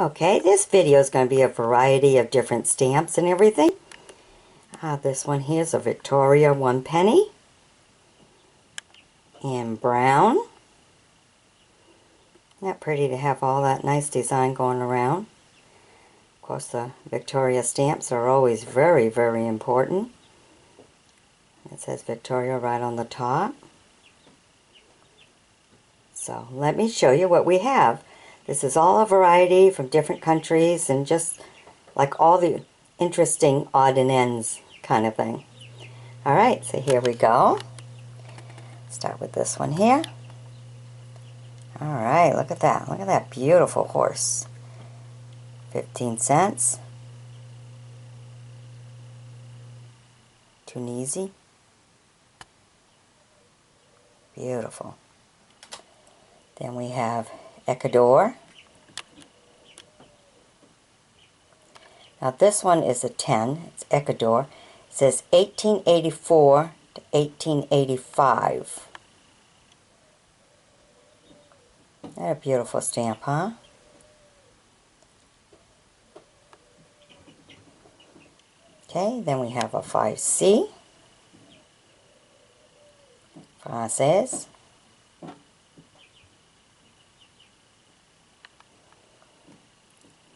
Okay, this video is going to be a variety of different stamps and everything. This one here is a Victoria 1 penny in brown. Isn't that pretty to have all that nice design going around? Of course, the Victoria stamps are always very, very important. It says Victoria right on the top. So let me show you what we have. This is all a variety from different countries and just like all the interesting odd and ends kind of thing. Alright, so here we go. Start with this one here. Alright, look at that. Look at that beautiful horse. 15 cents. Tunisia. Beautiful. Then we have Ecuador. Now this one is a 10. It's Ecuador. It says 1884 to 1885. That a beautiful stamp, huh? Okay, then we have a 5C. Française.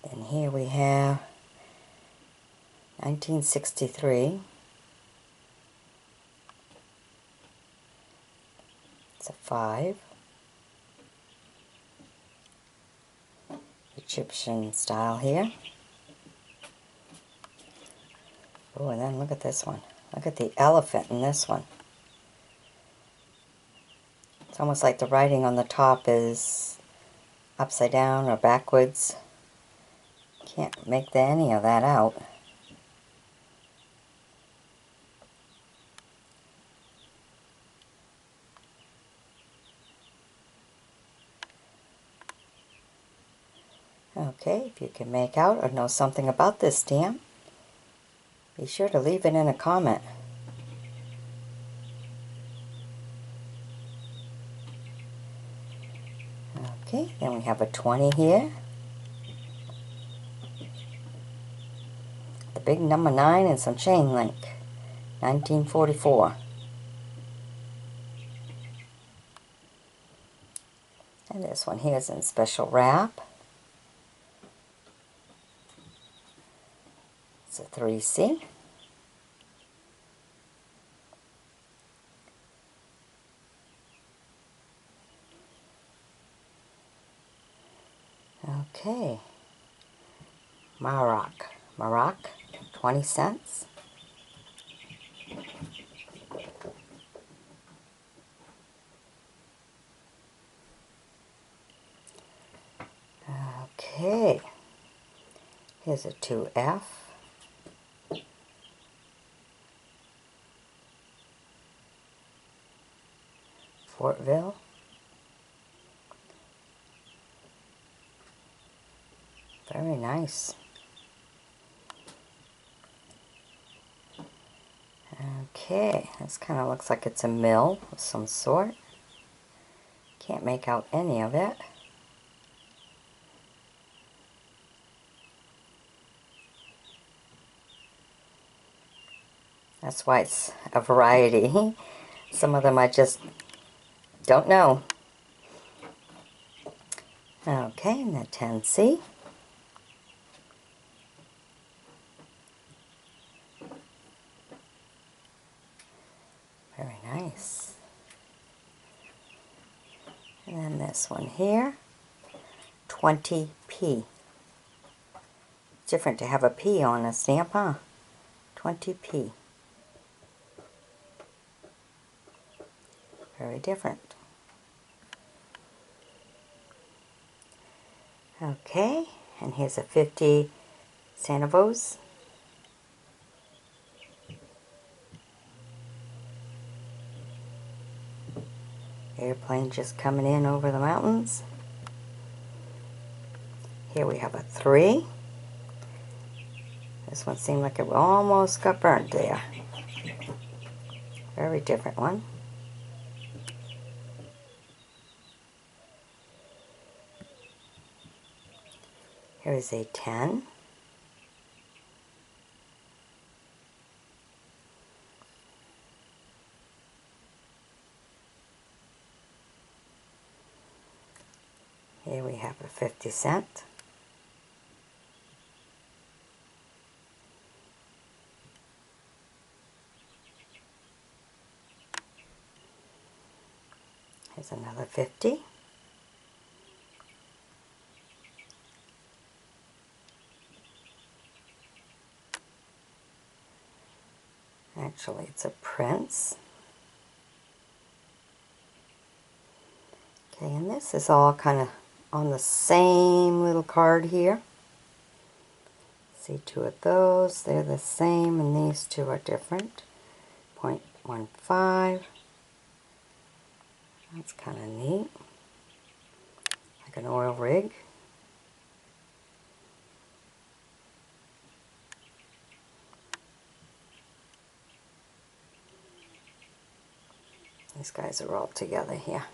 Then here we have 1963. It's a 5. Egyptian style here. Oh, and then look at this one. Look at the elephant in this one. It's almost like the writing on the top is upside down or backwards. Can't make any of that out. Okay, if you can make out or know something about this stamp, be sure to leave it in a comment. Okay, then we have a 20 here. The big number 9 and some chain link. 1944. And this one here is in special wrap. It's a 3C. Okay. Maroc. 20 cents. Okay. Here's a 2F. Fortville. Very nice. Okay, this kind of looks like it's a mill of some sort. Can't make out any of it. That's why it's a variety. Some of them I just don't know. Okay, and the 10C. Very nice. And then this one here, 20P. It's different to have a P on a stamp, huh? 20P. Very different. Okay, and here's a 50 Sanavos. Airplane just coming in over the mountains. Here we have a 3. This one seemed like it almost got burnt there. Very different one. Here is a 10. Here we have a 50 cent. Here's another 50. Actually, it's a prince. Okay, and this is all kind of on the same little card here. See two of those, they're the same, and these two are different. 0.15. That's kind of neat. Like an oil rig. These guys are all together here.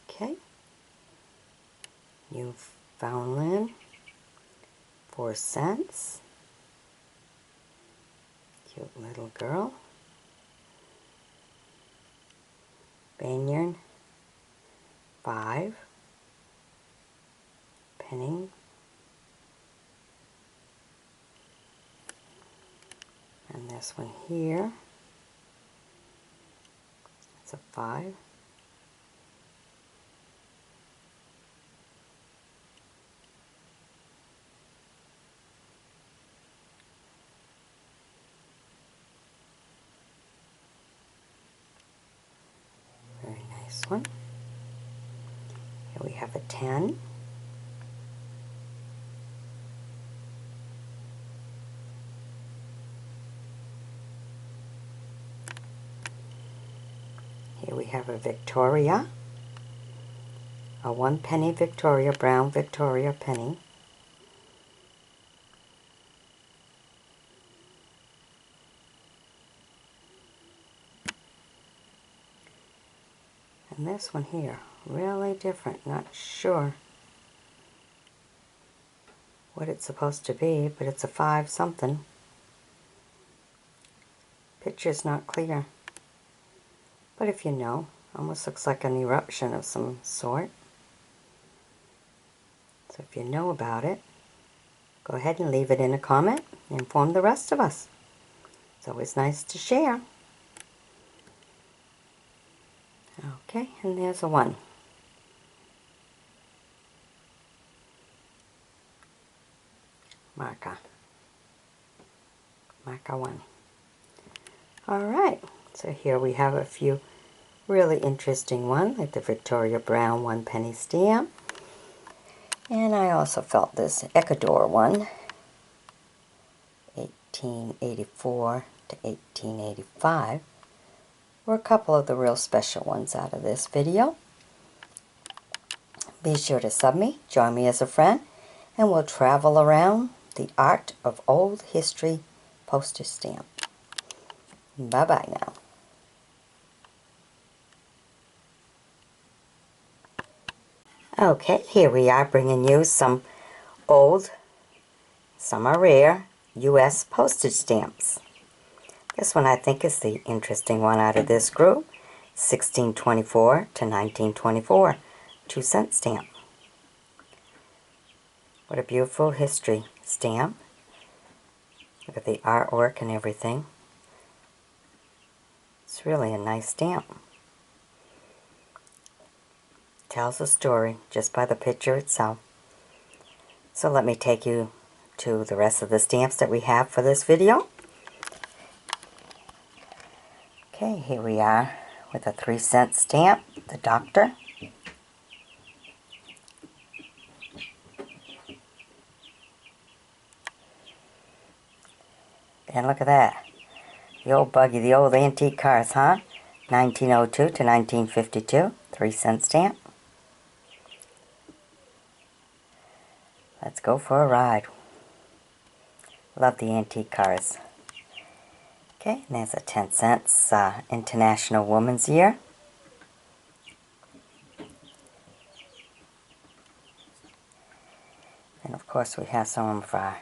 Okay. Newfoundland. 4 cents. Cute little girl. Banyan. 5. Penny. And this one here. It's a 5. Very nice one. Here we have a 10. Here we have a Victoria. A 1 penny Victoria, brown Victoria penny. And this one here, really different. Not sure what it's supposed to be, but it's a 5 something. Picture's not clear. But if you know, almost looks like an eruption of some sort. So if you know about it, go ahead and leave it in a comment and inform the rest of us. It's always nice to share. Okay, and there's a 1. Marker 1. Alright, so here we have a few really interesting ones, like the Victoria Brown 1 penny stamp. And I also felt this Ecuador one, 1884 to 1885, were a couple of the real special ones out of this video. Be sure to sub me, join me as a friend, and we'll travel around the art of old history postage stamp. Bye-bye now. Okay, here we are bringing you some old, some are rare, U.S. postage stamps. This one I think is the interesting one out of this group. 1624 to 1924, 2-cent stamp. What a beautiful history stamp. Look at the artwork and everything. It's really a nice stamp. Tells a story just by the picture itself. So let me take you to the rest of the stamps that we have for this video. Okay, here we are with a 3-cent stamp, the Doctor. And look at that. The old buggy, the old antique cars, huh? 1902 to 1952, 3-cent stamp. Let's go for a ride. Love the antique cars. Okay, and there's a 10 cents International Women's Year. And of course we have some of our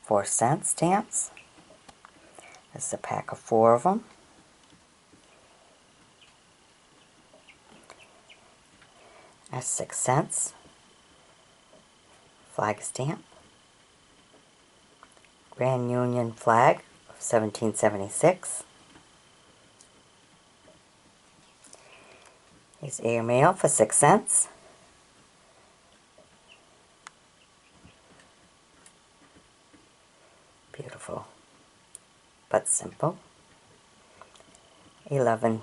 4-cent stamps. This is a pack of 4 of them. That's 6 cents. Flag stamp. Grand Union flag of 1776. Here's airmail for 6 cents. Beautiful, but simple. 11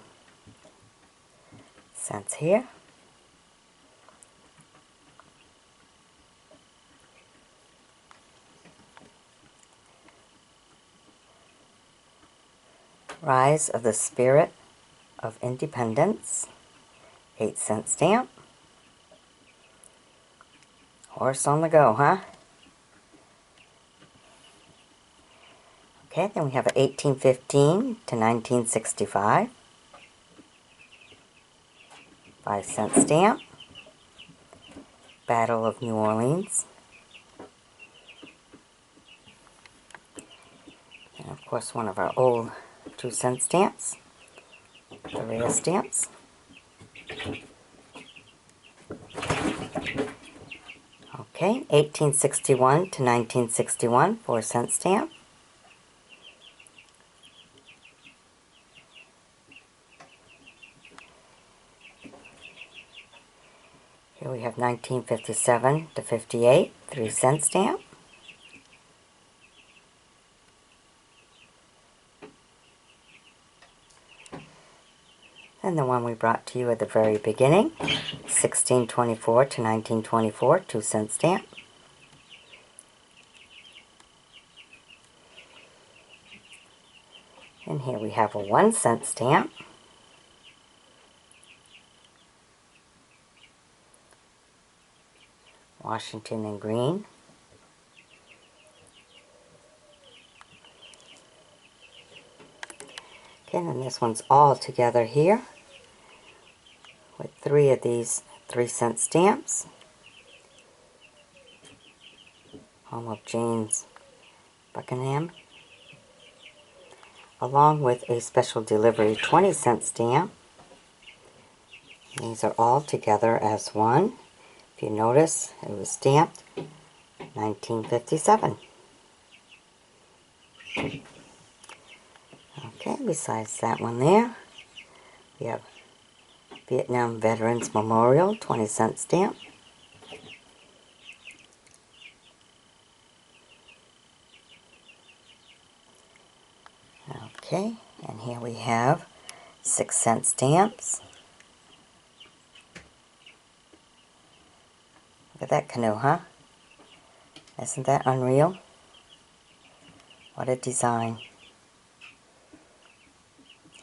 cents here. Rise of the Spirit of Independence, 8-cent stamp. Horse on the go, huh? Okay, then we have a 1815 to 1965, 5-cent stamp. Battle of New Orleans. And of course one of our old 2-cent stamps, the rare stamps. Okay, 1861 to 1961, 4-cent stamp. Here we have 1957 to 58, 3-cent stamp. And the one we brought to you at the very beginning, 1624 to 1924, 2-cent stamp. And here we have a 1-cent stamp. Washington in green. Okay, and this one's all together here with 3 of these 3-cent stamps. Home of James Buckingham. Along with a special delivery 20-cent stamp. These are all together as one. If you notice, it was stamped 1957. Okay, besides that one there, we have Vietnam Veterans Memorial 20-cent stamp. Okay, and here we have 6-cent stamps. Look at that canoe, huh? Isn't that unreal? What a design.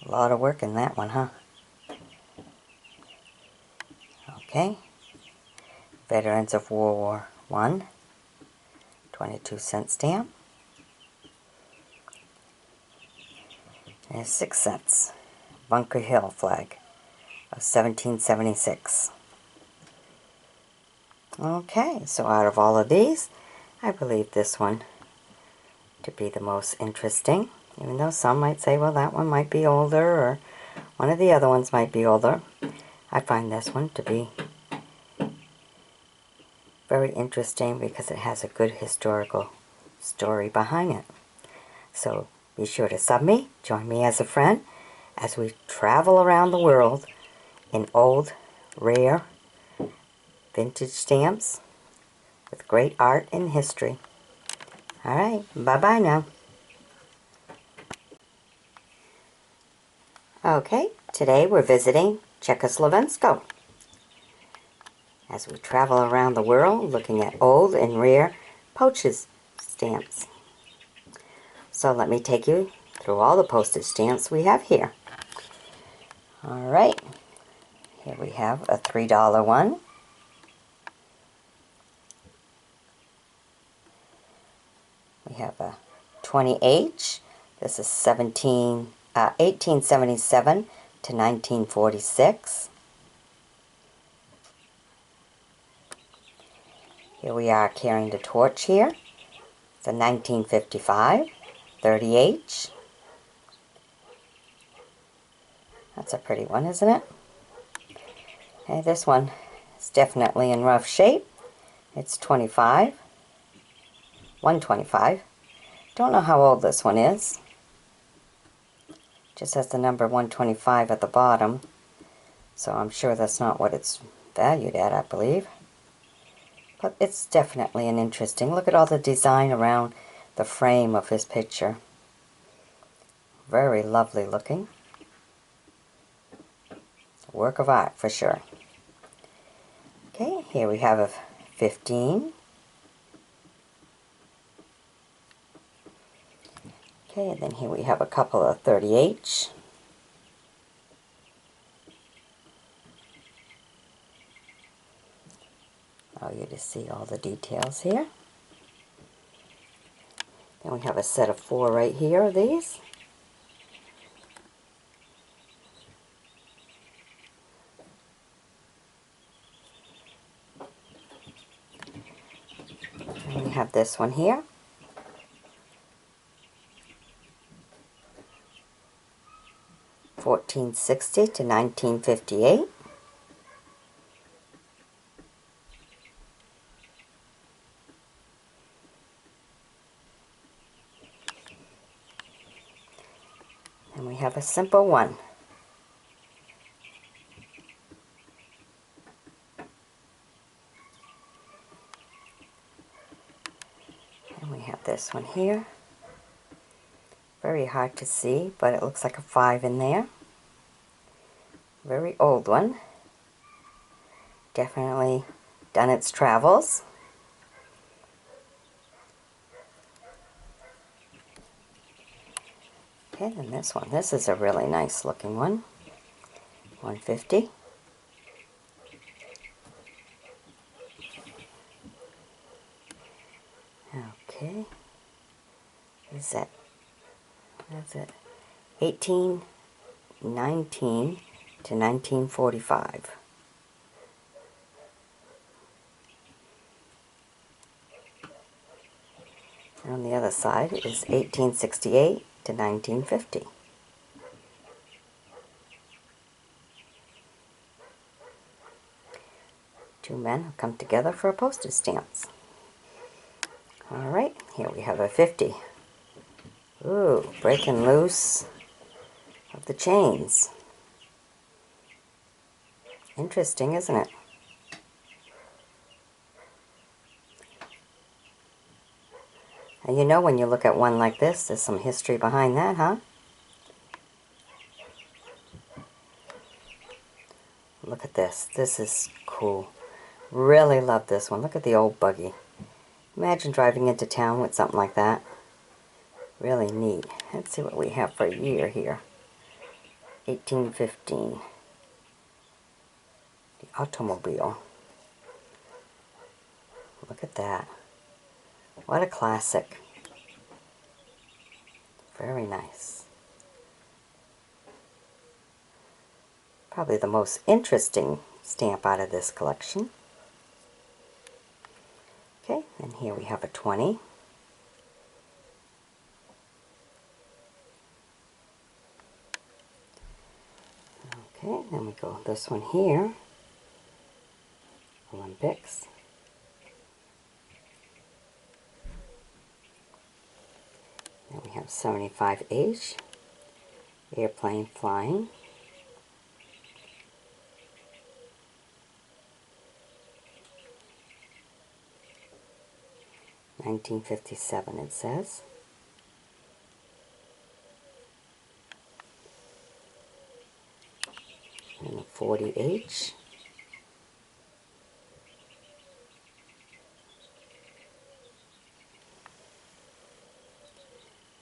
A lot of work in that one, huh? Okay. Veterans of World War I, 22-cent stamp. And 6 cents. Bunker Hill flag of 1776. Okay, so out of all of these, I believe this one to be the most interesting. Even though some might say, well, that one might be older, or one of the other ones might be older. I find this one to be very interesting because it has a good historical story behind it. So be sure to sub me, join me as a friend, as we travel around the world in old, rare, vintage stamps with great art and history. Alright, bye-bye now. Okay, today we're visiting Czechoslovakia as we travel around the world looking at old and rare postage stamps. So let me take you through all the postage stamps we have here. Alright, here we have a $3 one. We have a 20H. This is 1877 to 1946. Here we are carrying the torch here. It's a 1955 30H. That's a pretty one, isn't it? Okay, this one is definitely in rough shape. It's 125. Don't know how old this one is. Just has the number 125 at the bottom. So I'm sure that's not what it's valued at, I believe. But it's definitely an interesting. Look at all the design around the frame of his picture. Very lovely looking. Work of art for sure. Okay, here we have a 15. Okay, and then here we have a couple of 30H. Allow you to see all the details here. Then we have a set of 4 right here of these. And we have this one here. (1460 to 1958). And we have a simple one. And we have this one here. Very hard to see, but it looks like a 5 in there. Very old one. Definitely done its travels. Okay, then this one. This is a really nice looking one. 150. Okay. Is that? That's it. 1819 to 1945. And on the other side is 1868 to 1950. Two men have come together for a postage stamps. Alright, here we have a 50. Ooh, breaking loose of the chains. Interesting, isn't it? And you know when you look at one like this, there's some history behind that, huh? Look at this. This is cool. Really love this one. Look at the old buggy. Imagine driving into town with something like that. Really neat. Let's see what we have for a year here. 1815. The automobile. Look at that. What a classic. Very nice. Probably the most interesting stamp out of this collection. Okay, and here we have a 20. Okay, then we go this one here. Olympics. Then we have 75H. Airplane flying. (1957) it says. And a 40H.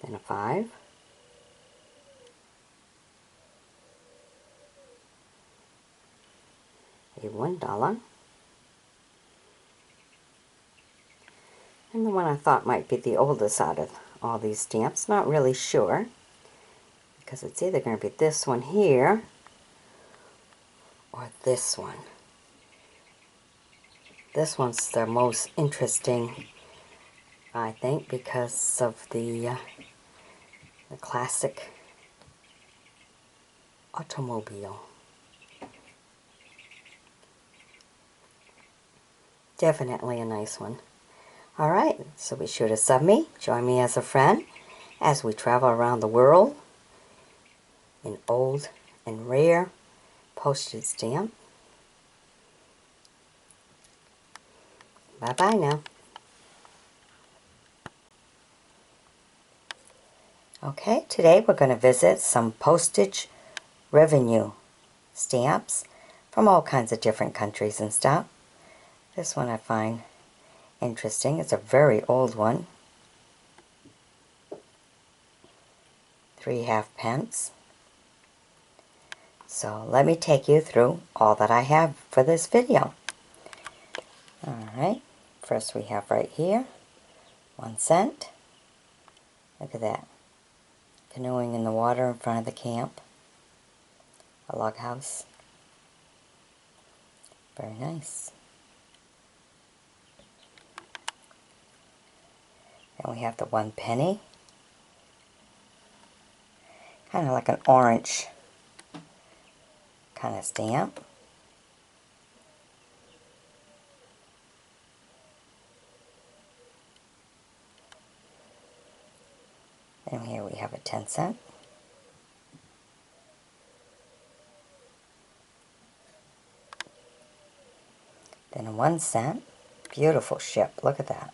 Then a 5. A $1. And the one I thought might be the oldest out of all these stamps. Not really sure. Because it's either going to be this one here or this one. This one's the most interesting, I think, because of the classic automobile. Definitely a nice one. Alright, so be sure to sub me, join me as a friend, as we travel around the world in old and rare postage stamp. Bye-bye now. Okay, today we're going to visit some postage revenue stamps from all kinds of different countries and stuff. This one I find interesting. It's a very old one. 3 halfpence. So let me take you through all that I have for this video. Alright, first we have right here 1 cent. Look at that. Canoeing in the water in front of the camp. A log house. Very nice. Then we have the 1 penny. Kind of like an orange kind of stamp. And here we have a 10 cent. Then a 1 cent. Beautiful ship. Look at that.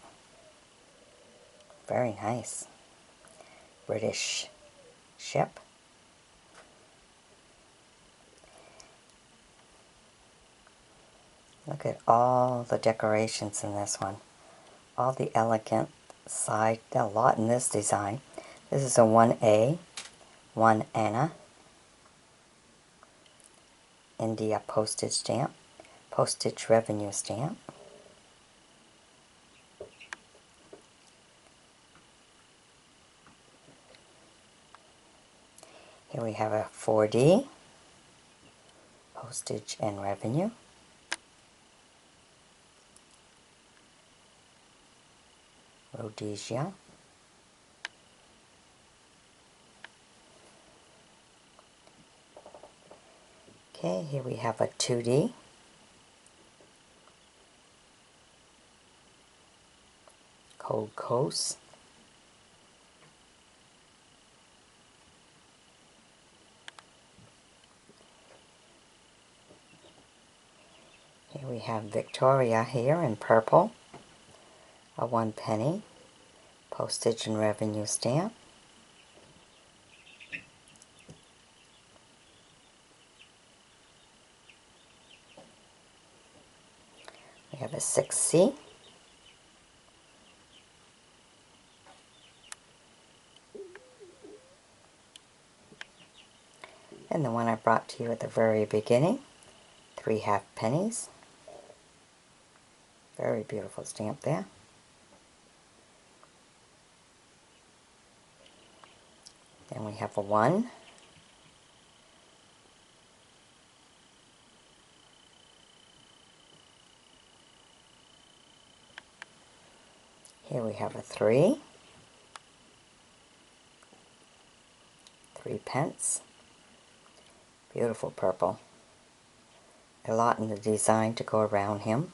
Very nice. British ship. Look at all the decorations in this one. All the elegant side. A lot in this design. This is a 1A, 1 Anna. India postage stamp. Postage revenue stamp. Here we have a 4D. Postage and revenue. Rhodesia. Okay, here we have a 2D. Gold Coast. Here we have Victoria here in purple. A 1 penny. Postage and revenue stamp. We have a 6C. And the one I brought to you at the very beginning, 3 halfpennies. Very beautiful stamp there. Then we have a 1. Here we have a 3. 3 pence. Beautiful purple. A lot in the design to go around him.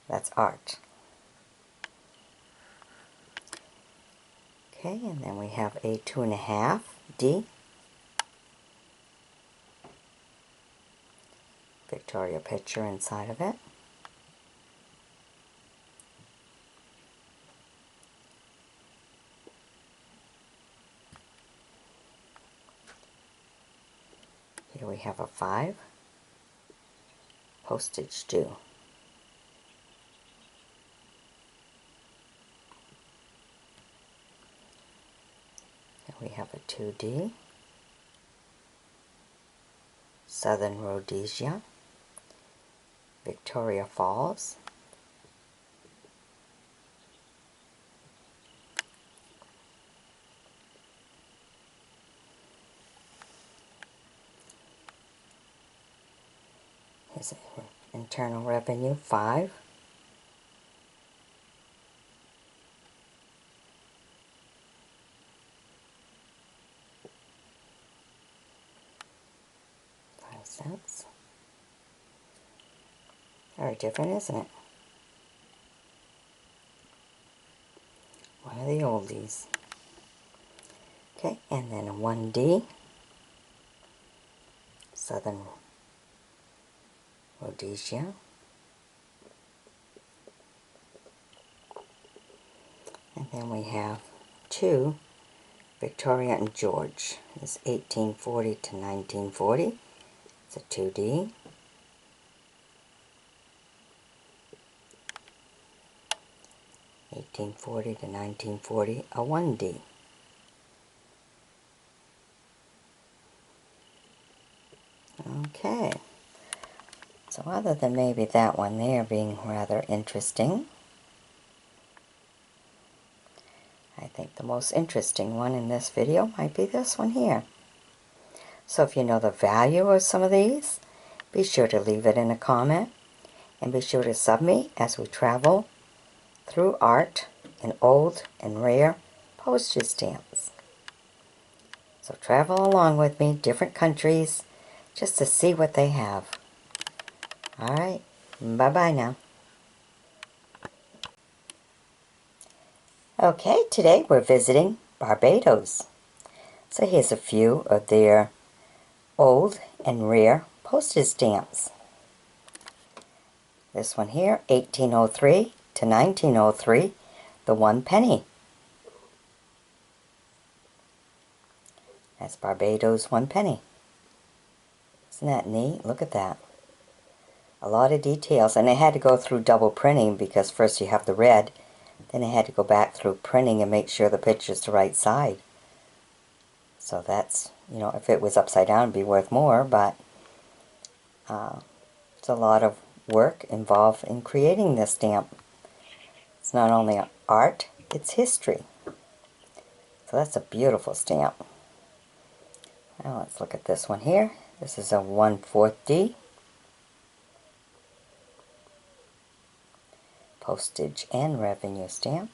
That's art. Okay, and then we have a 2.5 D. Victoria picture inside of it. Here we have a 5. Postage due. Here we have a 2D. Southern Rhodesia. Victoria Falls. Here's Internal Revenue, 5. $0.05. Very different, isn't it? One of the oldies. Okay, and then a 1D. Southern Rhodesia. And then we have 2, Victoria and George. It's 1840 to 1940. It's a 2D. (1840 to 1940), a 1D. Okay, so other than maybe that one there being rather interesting, I think the most interesting one in this video might be this one here. So if you know the value of some of these, be sure to leave it in a comment, and be sure to sub me as we travel through art in old and rare postage stamps. So travel along with me, different countries, just to see what they have. Alright, bye-bye now. Okay, today we're visiting Barbados. So here's a few of their old and rare postage stamps. This one here, 1803 to 1903, the 1 penny. That's Barbados 1 penny. Isn't that neat? Look at that. A lot of details, and they had to go through double printing because first you have the red, then they had to go back through printing and make sure the picture's the right side. So that's, you know, if it was upside down it'd be worth more, but it's a lot of work involved in creating this stamp. It's not only art, it's history. So that's a beautiful stamp. Now let's look at this one here. This is a 1/4 D. Postage and revenue stamp.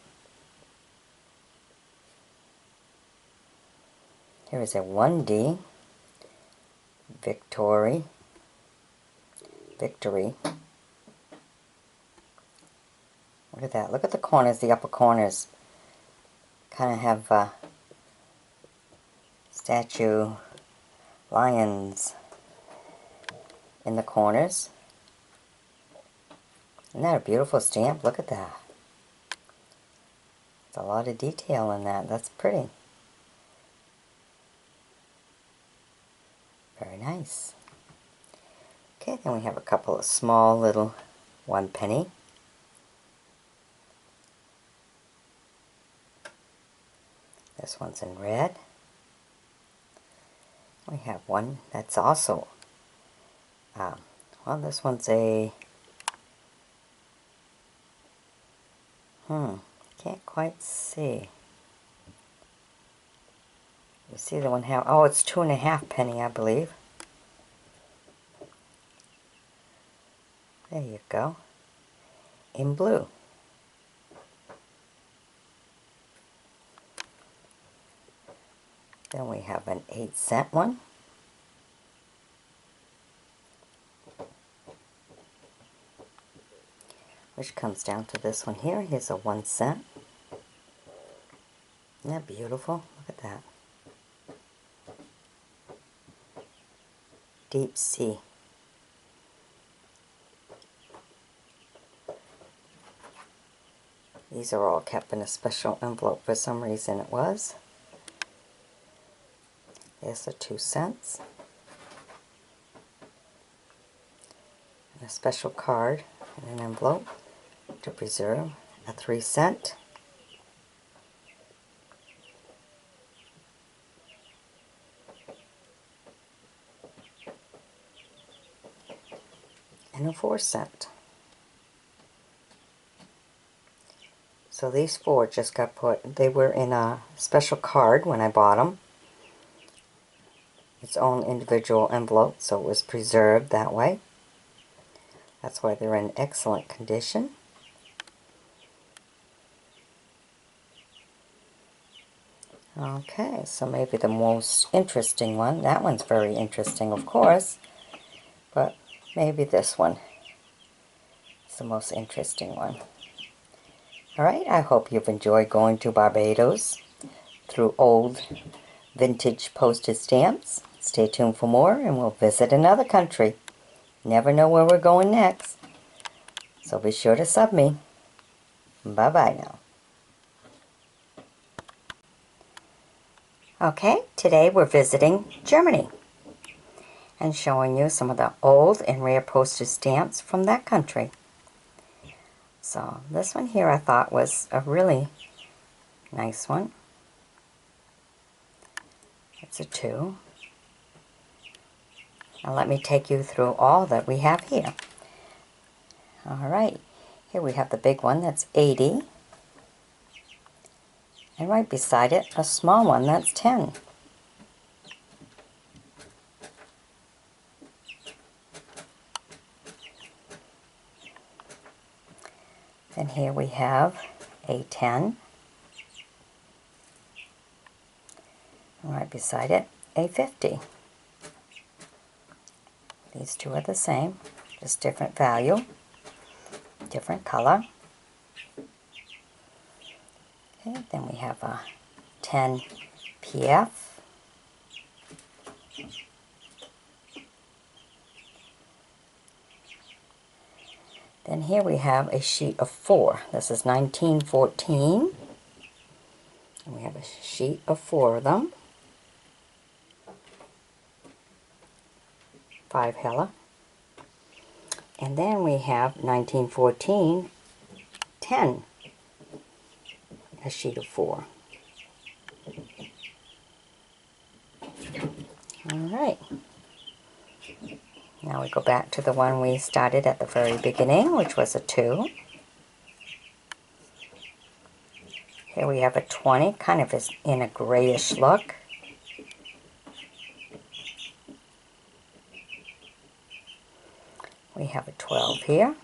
Here is a 1D. Victory. Look at that. Look at the corners, the upper corners. Kind of have statue lions in the corners. Isn't that a beautiful stamp? Look at that. There's a lot of detail in that. That's pretty. Very nice. Okay, then we have a couple of small little 1 penny. This one's in red. We have one that's also, well, this one's a, can't quite see. You see the one how, oh, it's 2.5 penny, I believe. There you go. In blue. Then we have an 8-cent one. Which comes down to this one here. Here's a 1 cent. Isn't that beautiful? Look at that. Deep sea. These are all kept in a special envelope. For some reason it was. There's a 2 cents. And a special card in an envelope to preserve. A 3 cent. And a 4 cent. So these 4 just got put, they were in a special card when I bought them. Its own individual envelope, so it was preserved that way. That's why they're in excellent condition. Okay, so maybe the most interesting one, that one's very interesting, of course, but maybe this one is the most interesting one. Alright, I hope you've enjoyed going to Barbados through old vintage postage stamps. Stay tuned for more and we'll visit another country. Never know where we're going next. So be sure to sub me. Bye-bye now. Okay, today we're visiting Germany and showing you some of the old and rare postage stamps from that country. So this one here I thought was a really nice one. It's a 2. Now let me take you through all that we have here. Alright, here we have the big one that's 80. And right beside it, a small one that's 10. And here we have a 10. And right beside it, a 50. These two are the same, just different value, different color. Okay, then we have a 10 PF. Then here we have a sheet of 4. This is 1914. And we have a sheet of 4 of them. 5 Hella. And then we have 1914, 10. A sheet of 4. Alright. Now we go back to the one we started at the very beginning, which was a 2. Here we have a 20, kind of is in a grayish look. We have a 12 here.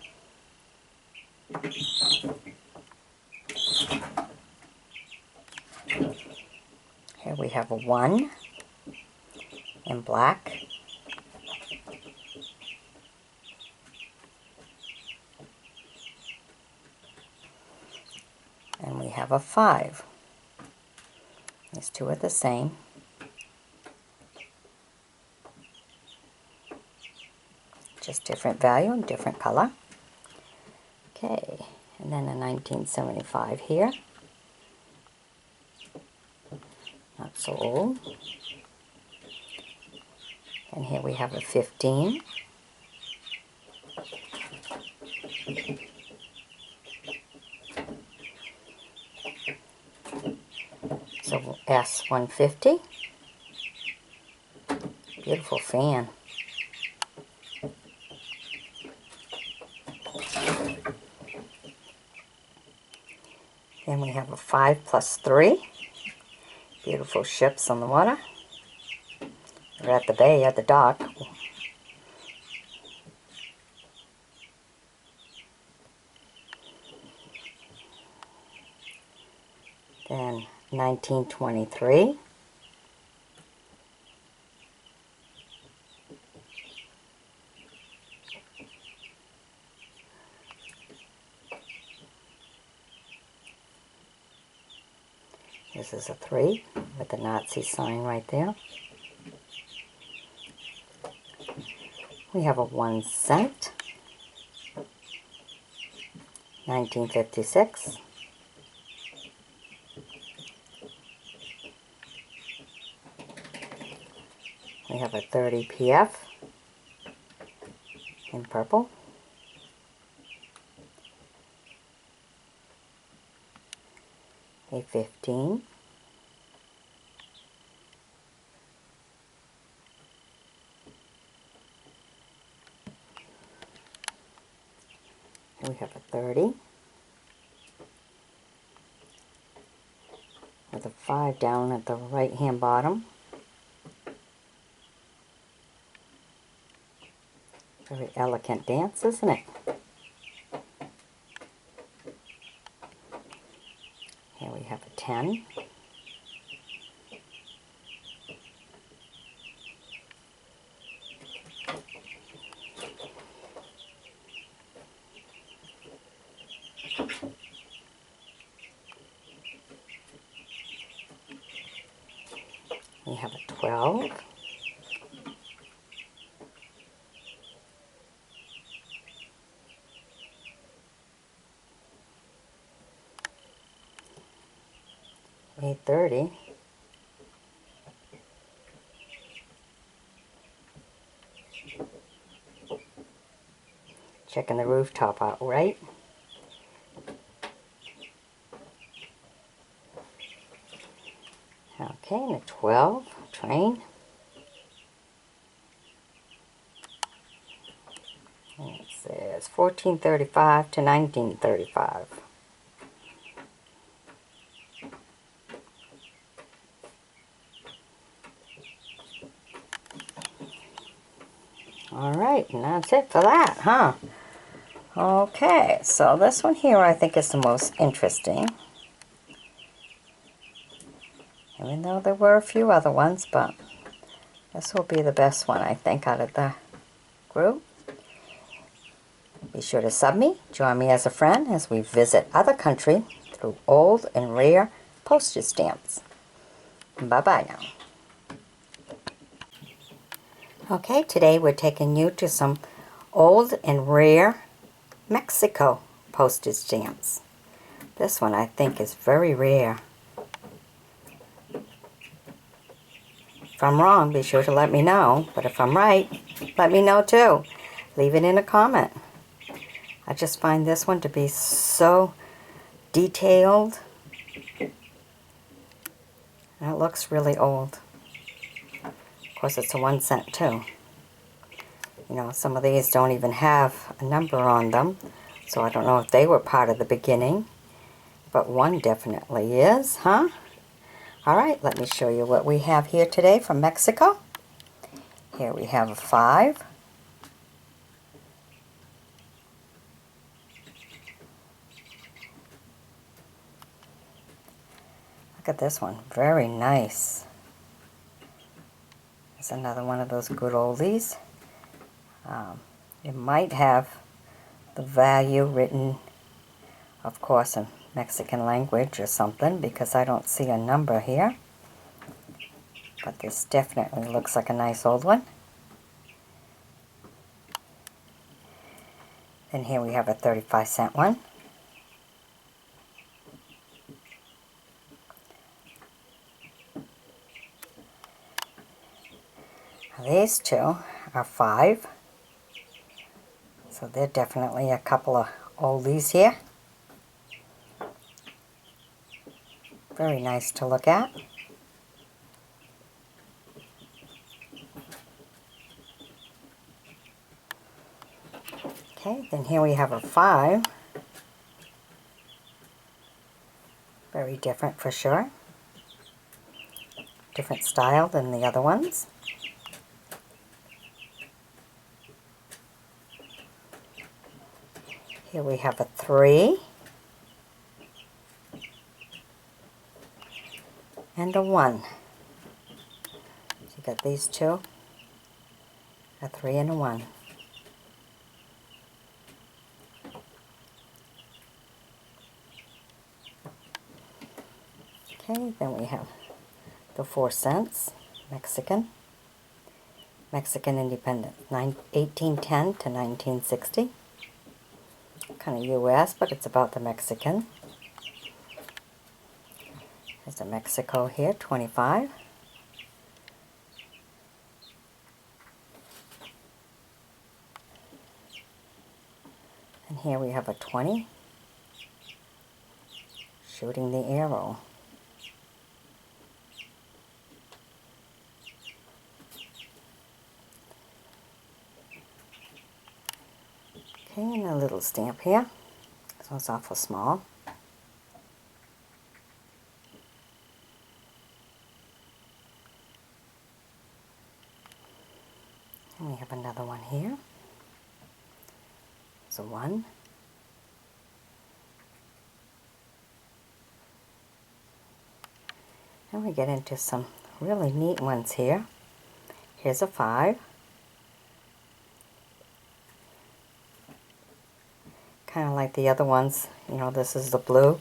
Here we have a 1 in black. And we have a 5. These two are the same. Just different value and different color. Okay, and then a 1975 here. Not so old. And here we have a 15. So S150. Beautiful fan. Then we have a 5 plus 3. Beautiful ships on the water. We're at the bay, at the dock. Then 1923. This is a 3 with the Nazi sign right there. We have a 1 cent. 1956. We have a 30 PF in purple. A 15. We have a 30 with a 5 down at the right hand bottom. Very elegant dance, isn't it? Here we have a 10. We have a 12. $8.30. Checking the rooftop out, right? Okay, and a 12, train. And it says 1435 to 1935. Alright, and that's it for that, huh? Okay, so this one here I think is the most interesting. Even though there were a few other ones, but this will be the best one, I think, out of the group. Be sure to sub me, join me as a friend as we visit other countries through old and rare postage stamps. Bye-bye now. Okay, today we're taking you to some old and rare Mexico postage stamps. This one I think is very rare. If I'm wrong, be sure to let me know. But if I'm right, let me know too. Leave it in a comment. I just find this one to be so detailed. And it looks really old. Of course, it's a 1 cent too. You know, some of these don't even have a number on them. So I don't know if they were part of the beginning. But one definitely is, huh? Alright, let me show you what we have here today from Mexico. Here we have a 5. Look at this one, very nice. It's another one of those good oldies. It might have the value written, of course, in Mexican language or something, because I don't see a number here. But this definitely looks like a nice old one. And here we have a 35-cent one. These two are 5. So they're definitely a couple of oldies here. Very nice to look at. Okay, then here we have a 5. Very different for sure. Different style than the other ones. Here we have a 3. And a 1. So you got these two. A 3 and a 1. Okay, then we have the 4 cents, Mexican independence, 1810 to 1960. Kind of U.S., but it's about the Mexican. There's a Mexico here, 25. And here we have a 20, shooting the arrow. Okay, and a little stamp here. This one's awful small. And we have another one here. So 1. And we get into some really neat ones here. Here's a 5. Kind of like the other ones, you know, this is the blue.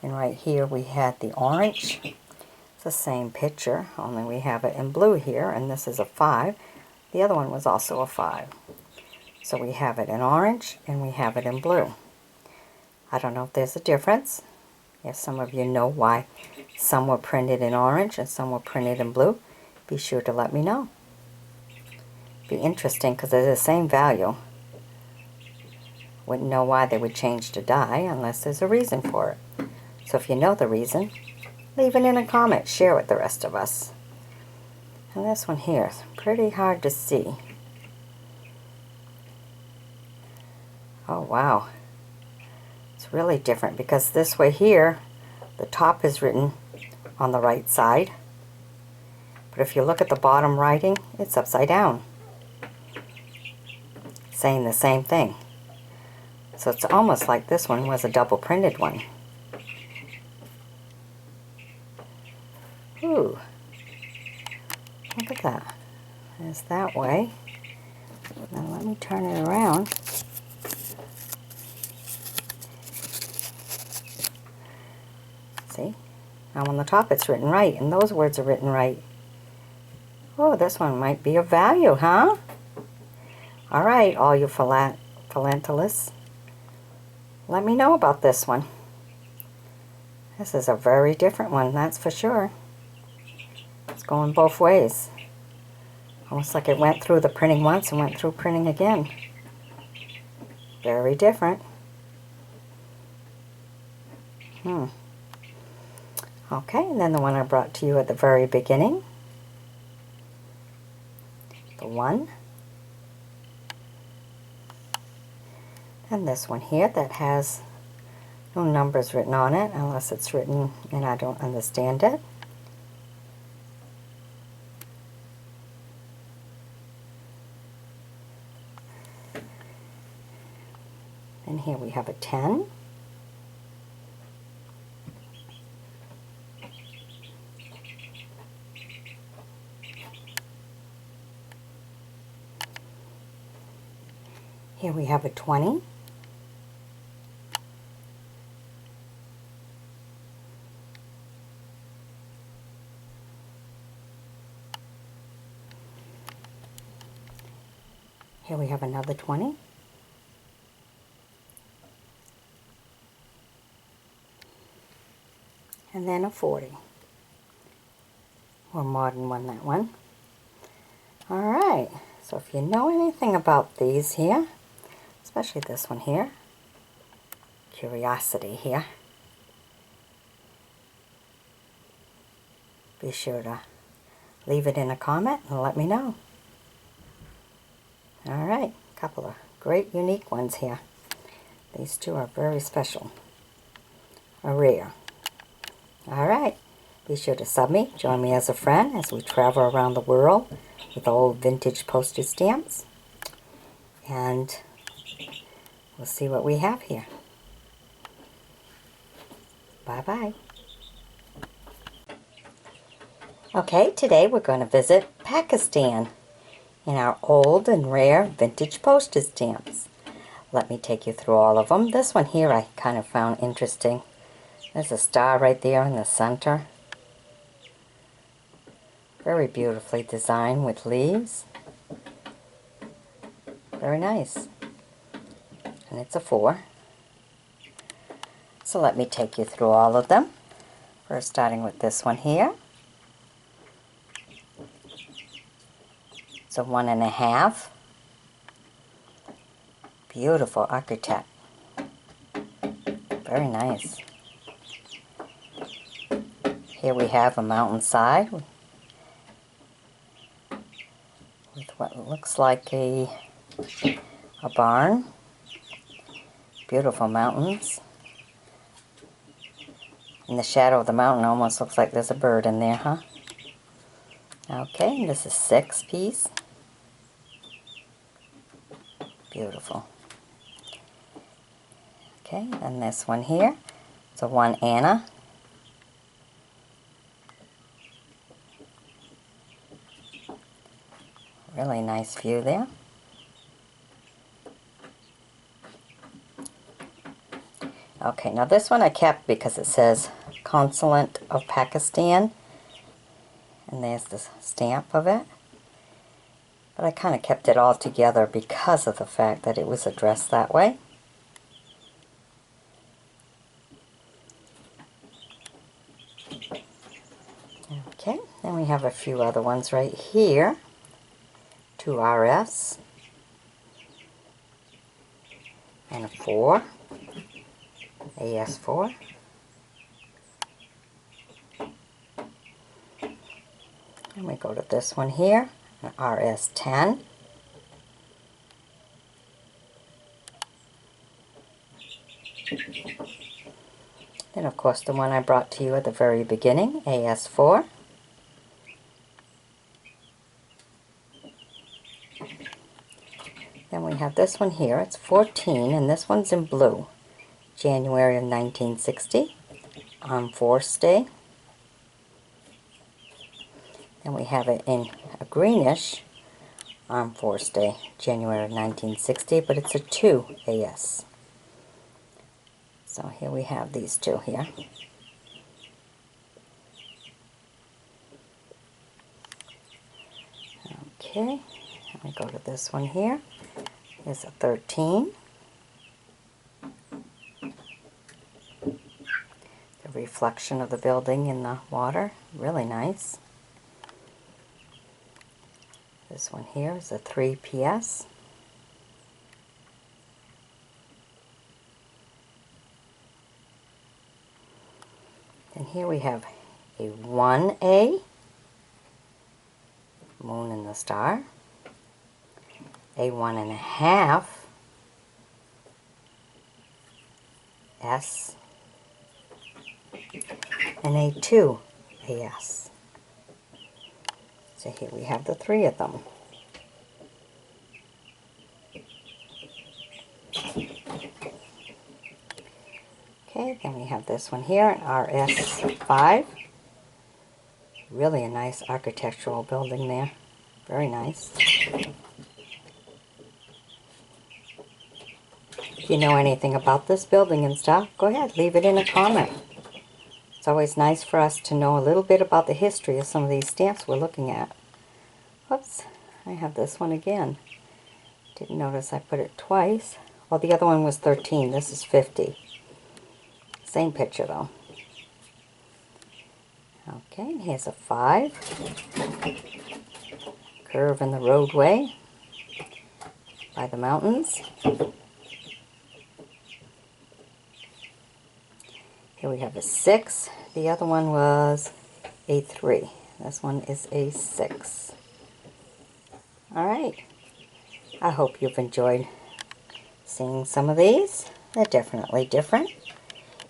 And right here we had the orange. It's the same picture, only we have it in blue here, and this is a 5. The other one was also a 5. So we have it in orange and we have it in blue. I don't know if there's a difference. If some of you know why some were printed in orange and some were printed in blue, be sure to let me know. Be interesting because they're the same value. Wouldn't know why they would change to die unless there's a reason for it. So if you know the reason, leave it in a comment, share with the rest of us. And this one here is pretty hard to see. Oh wow. It's really different because this way here, the top is written on the right side. But if you look at the bottom writing, it's upside down, saying the same thing. So it's almost like this one was a double printed one. Ooh, look at that. It's that way. Now let me turn it around. See? Now on the top it's written right, and those words are written right. Oh, this one might be of value, huh? Alright, all you philatelists, let me know about this one. This is a very different one, that's for sure. It's going both ways. Almost like it went through the printing once and went through printing again. Very different. Okay, and then the one I brought to you at the very beginning. The 1. And this one here that has no numbers written on it, unless it's written and I don't understand it. And here we have a 10. Here we have a 20. Here we have another 20. And then a 40. More modern one, that one. Alright, so if you know anything about these here, especially this one here, Curiosity here, be sure to leave it in a comment and let me know. Alright, a couple of great unique ones here. These two are very special, or rare. Alright, be sure to sub me, join me as a friend as we travel around the world with old vintage postage stamps. And we'll see what we have here. Bye-bye. Okay, today we're going to visit Pakistan in our old and rare vintage postage stamps. Let me take you through all of them. This one here I kind of found interesting. There's a star right there in the center. Very beautifully designed with leaves. Very nice. And it's a 4. So let me take you through all of them. First starting with this one here. It's a 1.5. Beautiful architect. Very nice. Here we have a mountainside with what looks like a barn. Beautiful mountains. In the shadow of the mountain almost looks like there's a bird in there, huh? Okay, and this is 6 piece. Beautiful. Okay, and this one here, it's a 1 Anna. Really nice view there. Okay, now this one I kept because it says Consulate of Pakistan, and there's the stamp of it. But I kind of kept it all together because of the fact that it was addressed that way. Okay, then we have a few other ones right here. 2 RS and a 4, AS4. And we go to this one here, an RS10. Then of course the one I brought to you at the very beginning, AS4. Then we have this one here, it's 14, and this one's in blue. January of 1960, Armed Force Day. Then we have it in a greenish, Armed Force Day, January of 1960, but it's a 2 AS. So here we have these two here. Okay, let me go to this one here. Here's a 13. The reflection of the building in the water, really nice. This one here is a 3 PS. And here we have a 1A, Moon and the Star, a 1.5 S, and a 2 AS. So here we have the 3 of them. Okay, then we have this one here, an RS5. Really a nice architectural building there. Very nice. If you know anything about this building and stuff, go ahead, leave it in a comment. It's always nice for us to know a little bit about the history of some of these stamps we're looking at. Whoops, I have this one again. Didn't notice I put it twice. Well, the other one was 13. This is 50. Same picture though. Okay, here's a 5. Curve in the roadway by the mountains. Here we have a 6. The other one was a 3. This one is a 6. Alright. I hope you've enjoyed seeing some of these. They're definitely different.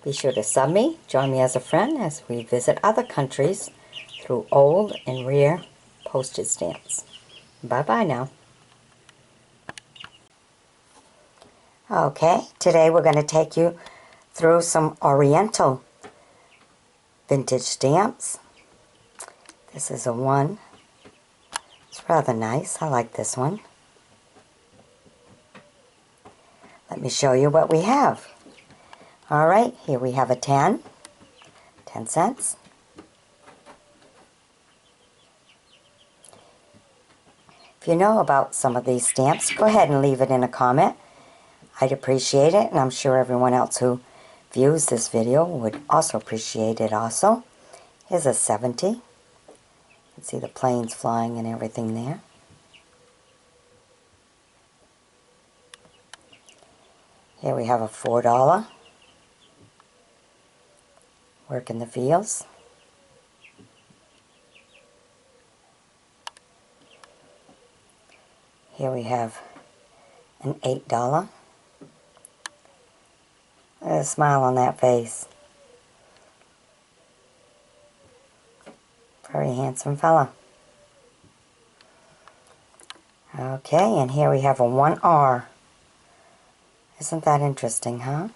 Be sure to sub me, join me as a friend as we visit other countries through old and rare postage stamps. Bye-bye now. Okay, today we're going to take you through some Oriental vintage stamps. This is a 1. It's rather nice. I like this one. Let me show you what we have. Alright, here we have a 10. 10 cents. If you know about some of these stamps, go ahead and leave it in a comment. I'd appreciate it, and I'm sure everyone else who views this video would also appreciate it also. Here's a 70. You can see the planes flying and everything there. Here we have a $4. Work in the fields. Here we have an $8. Look at a smile on that face. Very handsome fella. Okay, and here we have a 1R. Isn't that interesting, huh?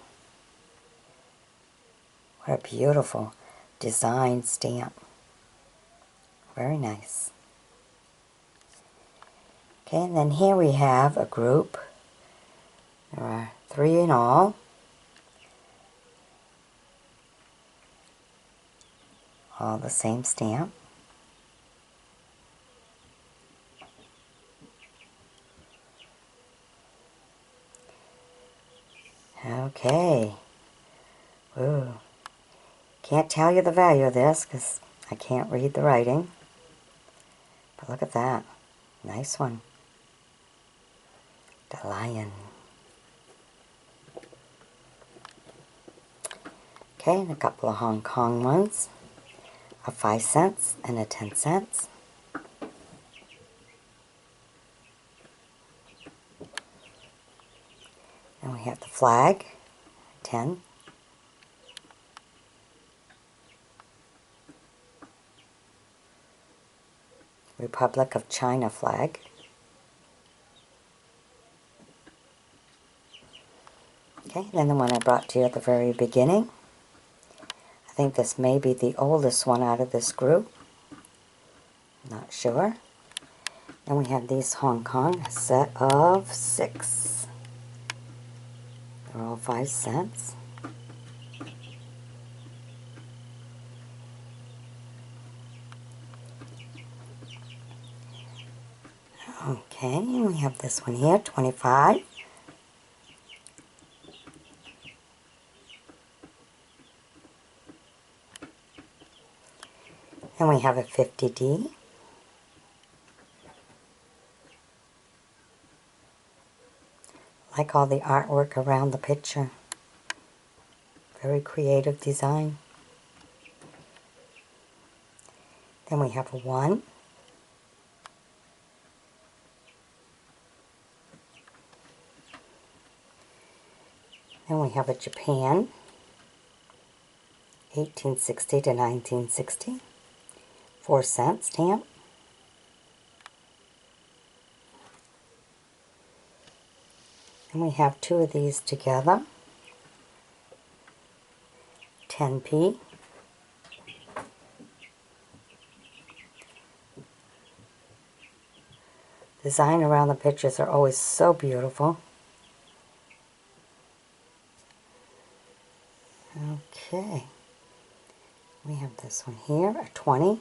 What a beautiful design stamp. Very nice. Okay, and then here we have a group. There are 3 in all. All the same stamp. Okay. Ooh. Can't tell you the value of this because I can't read the writing. But look at that. Nice one. The lion. Okay, and a couple of Hong Kong ones. A 5 cents and a 10 cents. And we have the flag, 10. Republic of China flag. Okay, then the one I brought to you at the very beginning. I think this may be the oldest one out of this group. Not sure. Then we have these Hong Kong, a set of 6. They're all 5 cents. Okay, and we have this one here, 25. And we have a 50D. Like all the artwork around the picture. Very creative design. Then we have a 1. Then we have a Japan, 1860 to 1960, 4 cent stamp. And we have 2 of these together, 10p. Design around the pictures are always so beautiful. Okay, we have this one here, a 20.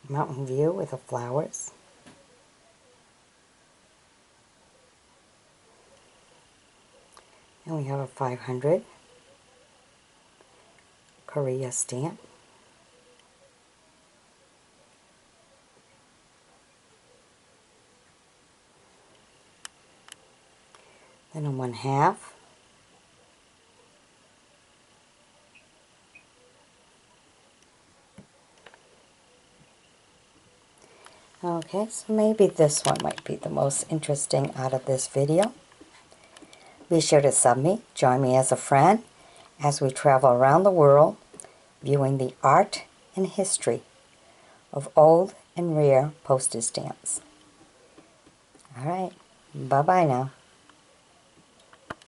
Mountain View with the flowers. And we have a 500 Korea stamp. Then a 1/2. Okay, so maybe this one might be the most interesting out of this video. Be sure to sub me, join me as a friend, as we travel around the world, viewing the art and history of old and rare postage stamps. Alright, bye-bye now.